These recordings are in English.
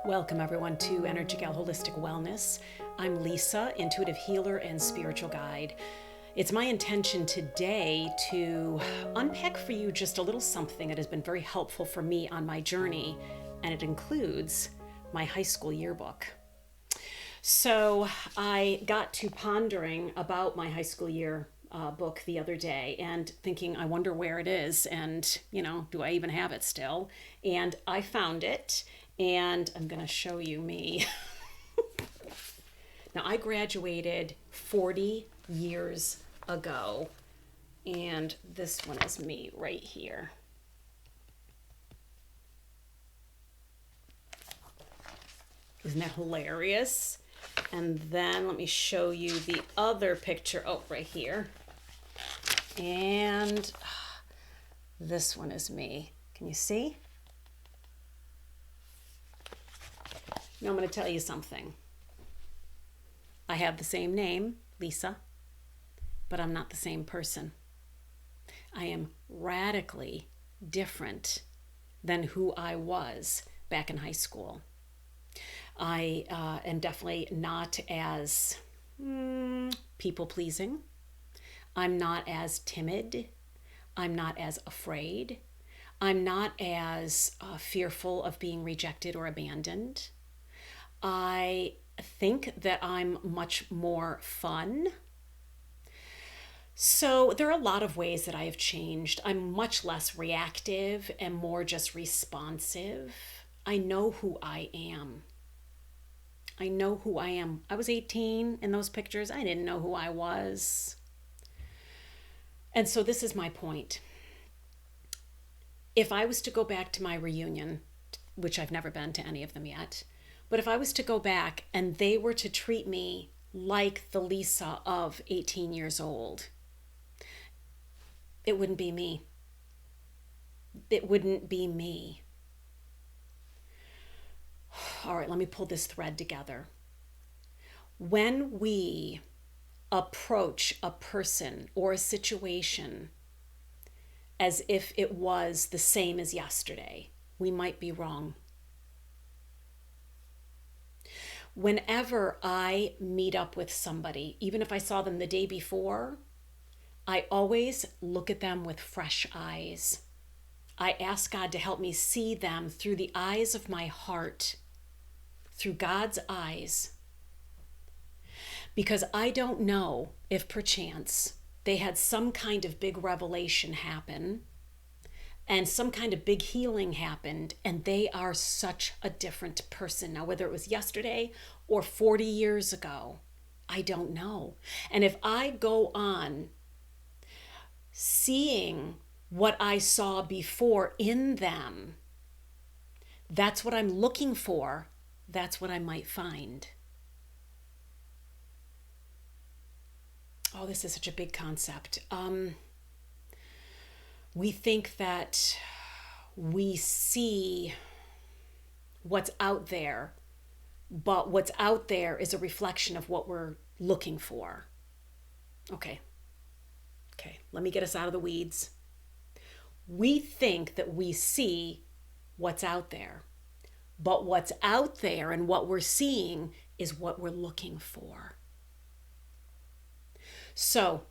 Welcome, everyone, to Energy Gal Holistic Wellness. I'm Lisa, intuitive healer and spiritual guide. It's my intention today to unpack for you just a little something that has been very helpful for me on my journey, and it includes my high school yearbook. So I got to pondering about my high school year book the other day and thinking, I wonder where it is, and do I even have it still? And I found it, and I'm going to show you me. Now, I graduated 40 years ago, and this one is me right here. Isn't that hilarious? And then let me show you the other picture. Oh, right here. And this one is me. Can you see? Now I'm going to tell you something. I have the same name, Lisa, but I'm not the same person. I am radically different than who I was back in high school. I am definitely not as people-pleasing. I'm not as timid. I'm not as afraid. I'm not as fearful of being rejected or abandoned. I think that I'm much more fun. So there are a lot of ways that I have changed. I'm much less reactive and more just responsive. I know who I am. I know who I am. I was 18 in those pictures. I didn't know who I was. And so this is my point. If I was to go back to my reunion, which I've never been to any of them yet, but if I was to go back and they were to treat me like the Lisa of 18 years old, it wouldn't be me. It wouldn't be me. All right, let me pull this thread together. When we approach a person or a situation as if it was the same as yesterday, we might be wrong. Whenever I meet up with somebody, even if I saw them the day before, I always look at them with fresh eyes. I ask God to help me see them through the eyes of my heart, through God's eyes. Because I don't know if perchance they had some kind of big revelation happen and some kind of big healing happened, and they are such a different person. Now, whether it was yesterday or 40 years ago, I don't know. And if I go on seeing what I saw before in them, that's what I'm looking for. That's what I might find. Oh, this is such a big concept. We think that we see what's out there, but what's out there is a reflection of what we're looking for. Okay, let me get us out of the weeds. We think that we see what's out there, but what's out there and what we're seeing is what we're looking for. So,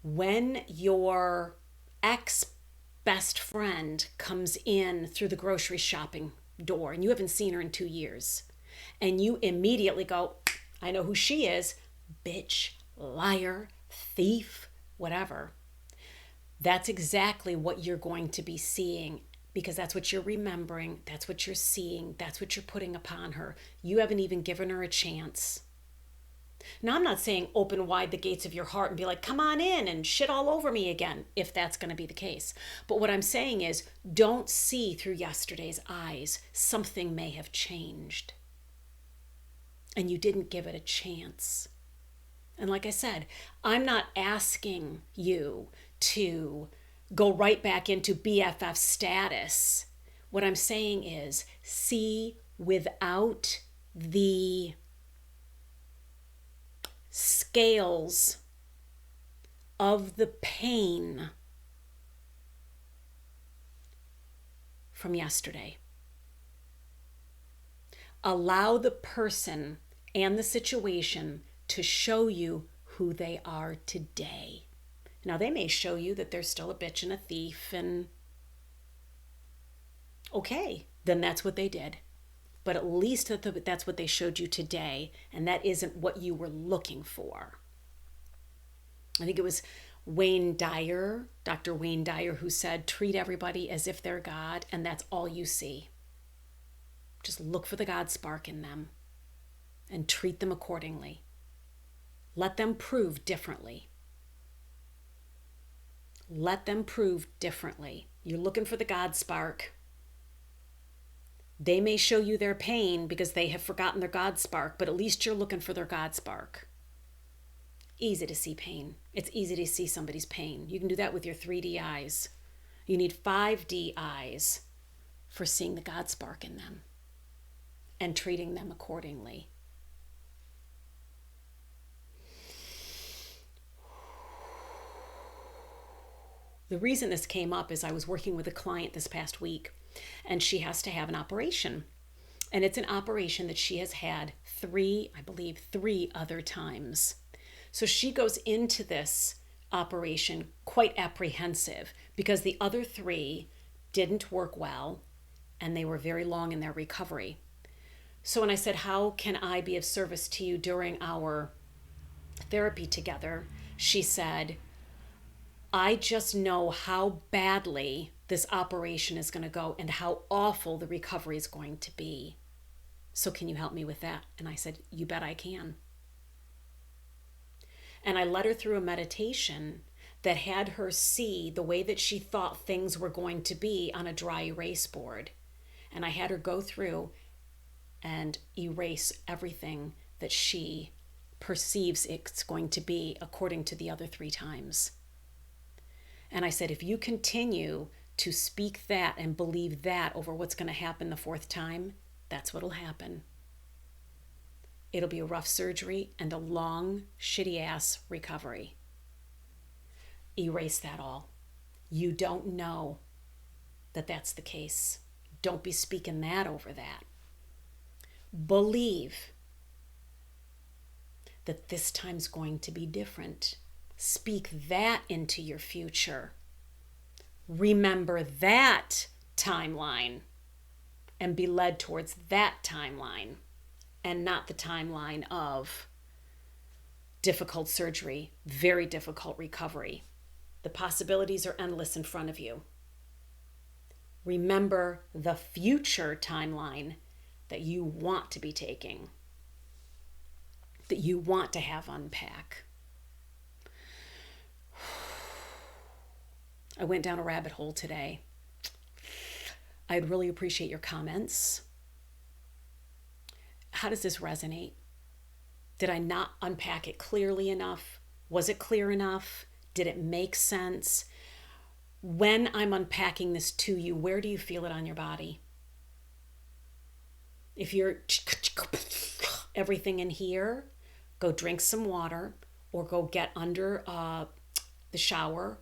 when your ex-best friend comes in through the grocery shopping door and you haven't seen her in 2 years, and you immediately go, I know who she is, bitch, liar, thief, whatever, that's exactly what you're going to be seeing, because that's what you're remembering, that's what you're seeing, that's what you're putting upon her. You haven't even given her a chance. Now, I'm not saying open wide the gates of your heart and be like, come on in and shit all over me again, if that's going to be the case. But what I'm saying is, don't see through yesterday's eyes. Something may have changed. And you didn't give it a chance. And like I said, I'm not asking you to go right back into BFF status. What I'm saying is, see without the scales of the pain from yesterday. Allow the person and the situation to show you who they are today. Now, they may show you that they're still a bitch and a thief, and okay, then that's what they did. But at least that's what they showed you today, and that isn't what you were looking for. I think it was Dr. Wayne Dyer, who said, treat everybody as if they're God, and that's all you see. Just look for the God spark in them and treat them accordingly. Let them prove differently. Let them prove differently. You're looking for the God spark. They may show you their pain because they have forgotten their God spark, but at least you're looking for their God spark. Easy to see pain. It's easy to see somebody's pain. You can do that with your 3D eyes. You need 5D eyes for seeing the God spark in them and treating them accordingly. The reason this came up is I was working with a client this past week, and she has to have an operation. And it's an operation that she has had three other times. So she goes into this operation quite apprehensive because the other 3 didn't work well and they were very long in their recovery. So when I said, how can I be of service to you during our therapy together? She said, I just know how badly this operation is going to go and how awful the recovery is going to be. So can you help me with that? And I said, you bet I can. And I led her through a meditation that had her see the way that she thought things were going to be on a dry erase board. And I had her go through and erase everything that she perceives it's going to be according to the other 3 times. And I said, if you continue to speak that and believe that over what's going to happen the 4th time, that's what'll happen. It'll be a rough surgery and a long, shitty-ass recovery. Erase that all. You don't know that that's the case. Don't be speaking that over that. Believe that this time's going to be different. Speak that into your future. Remember that timeline and be led towards that timeline and not the timeline of difficult surgery, very difficult recovery. The possibilities are endless in front of you. Remember the future timeline that you want to be taking, that you want to have unpack. I went down a rabbit hole today. I'd really appreciate your comments. How does this resonate? Did I not unpack it clearly enough? Was it clear enough? Did it make sense? When I'm unpacking this to you, where do you feel it on your body? If you're everything in here, go drink some water or go get under the shower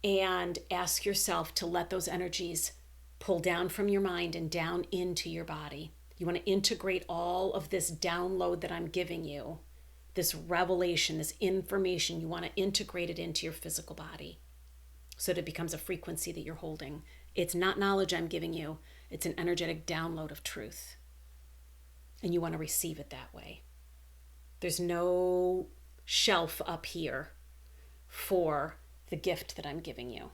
and ask yourself to let those energies pull down from your mind and down into your body. You want to integrate all of this download that I'm giving you, this revelation, this information. You want to integrate it into your physical body so that it becomes a frequency that you're holding. It's not knowledge I'm giving you. It's an energetic download of truth. And you want to receive it that way. There's no shelf up here for the gift that I'm giving you.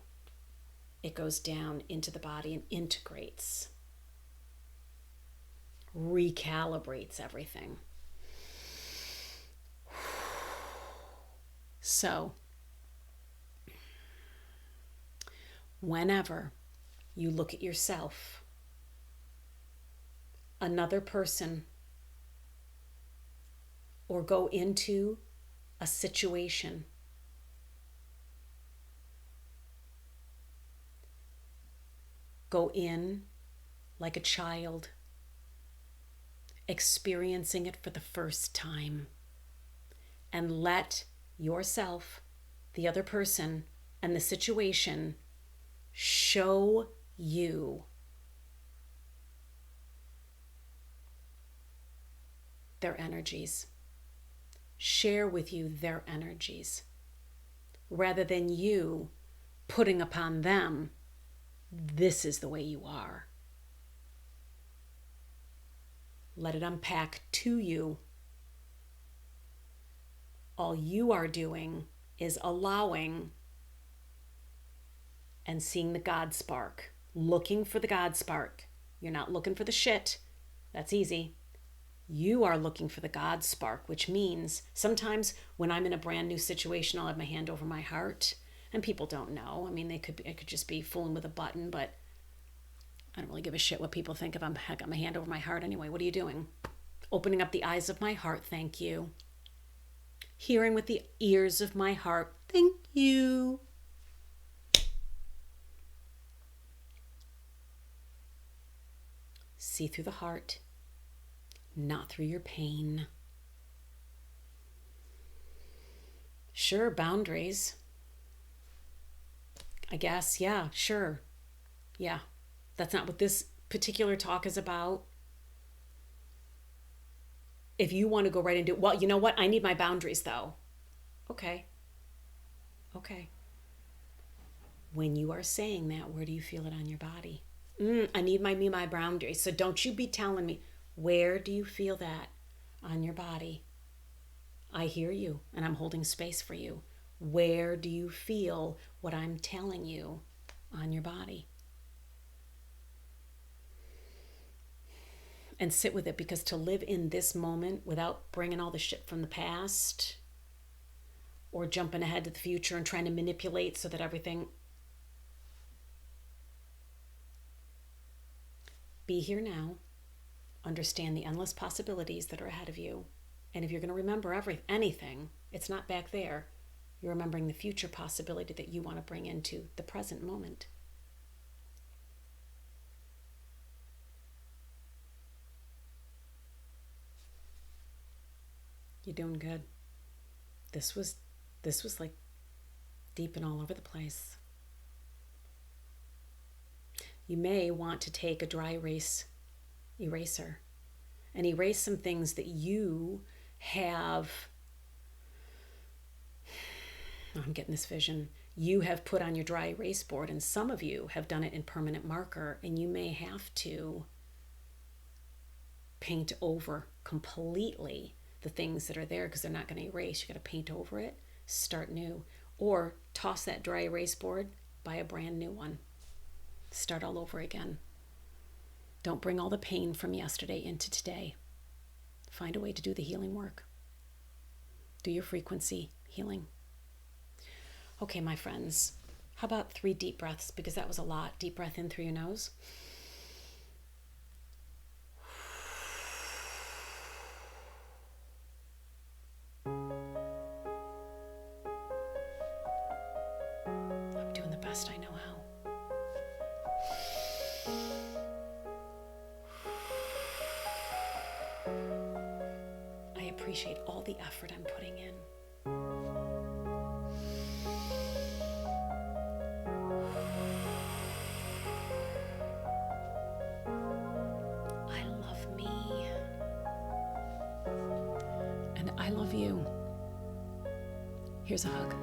It goes down into the body and integrates, recalibrates everything. So, whenever you look at yourself, another person, or go into a situation, go in like a child, experiencing it for the first time, and let yourself, the other person, and the situation show you their energies, share with you their energies, rather than you putting upon them, this is the way you are. Let it unpack to you. All you are doing is allowing and seeing the God spark, looking for the God spark. You're not looking for the shit. That's easy. You are looking for the God spark, which means sometimes when I'm in a brand new situation, I'll have my hand over my heart, and people don't know. I mean, I could just be fooling with a button, but I don't really give a shit what people think if I got my hand over my heart anyway. What are you doing? Opening up the eyes of my heart, thank you. Hearing with the ears of my heart, thank you. See through the heart, not through your pain. Sure, boundaries. I guess, yeah, sure. Yeah, that's not what this particular talk is about. If you want to go right into, well, you know what? I need my boundaries though. Okay. Okay. When you are saying that, where do you feel it on your body? I need my boundaries. So don't you be telling me, where do you feel that on your body? I hear you and I'm holding space for you. Where do you feel what I'm telling you on your body? And sit with it, because to live in this moment without bringing all the shit from the past or jumping ahead to the future and trying to manipulate so that everything, be here now, understand the endless possibilities that are ahead of you. And if you're going to remember anything, it's not back there. You're remembering the future possibility that you want to bring into the present moment. You're doing good. This was like deep and all over the place. You may want to take a dry erase eraser and erase some things that you have, I'm getting this vision, you have put on your dry erase board, and some of you have done it in permanent marker, and you may have to paint over completely the things that are there because they're not going to erase. You got to paint over it, start new, or toss that dry erase board, buy a brand new one, start all over again. Don't bring all the pain from yesterday into today. Find a way to do the healing work. Do your frequency healing. Okay, my friends, how about 3 deep breaths? Because that was a lot. Deep breath in through your nose. I'm doing the best I know how. I appreciate all the effort I'm putting in. I love me. And I love you. Here's a hug.